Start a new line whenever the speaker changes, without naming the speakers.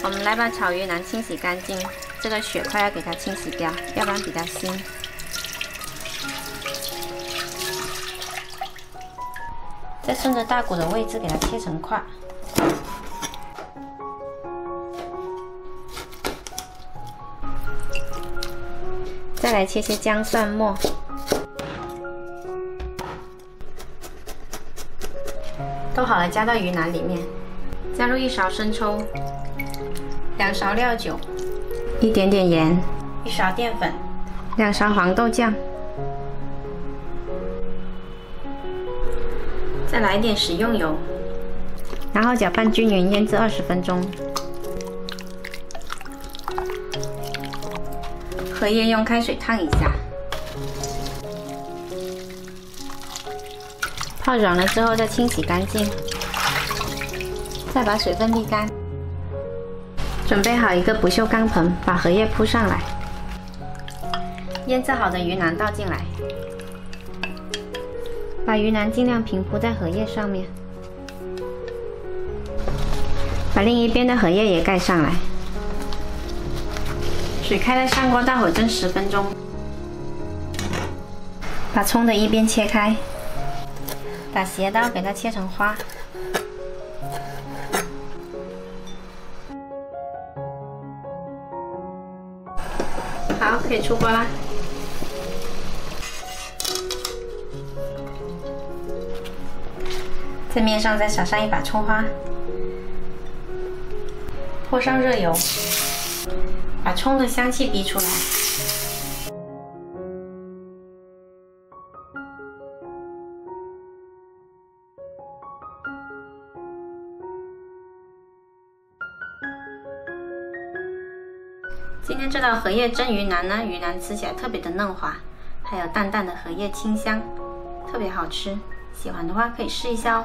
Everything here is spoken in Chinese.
我们来把炒鱼腩清洗干净，这个血块要给它清洗掉，要不然比较腥。再顺着大骨的位置给它切成块。再来切些姜蒜末。 都好了，加到鱼腩里面，加入1勺生抽，2勺料酒，一点点盐，1勺淀粉，2勺黄豆酱，再来一点食用油，然后搅拌均匀，腌制20分钟。荷叶用开水烫一下。 泡软了之后再清洗干净，再把水分沥干。准备好一个不锈钢盆，把荷叶铺上来，腌制好的鱼腩倒进来，把鱼腩尽量平铺在荷叶上面，把另一边的荷叶也盖上来。水开了，上锅大火蒸10分钟。把葱的一边切开。 把斜刀给它切成花，好，可以出锅啦。在面上再撒上一把葱花，泼上热油，把葱的香气逼出来。 今天这道荷叶蒸鱼腩呢，鱼腩吃起来特别的嫩滑，还有淡淡的荷叶清香，特别好吃。喜欢的话可以试一下哦。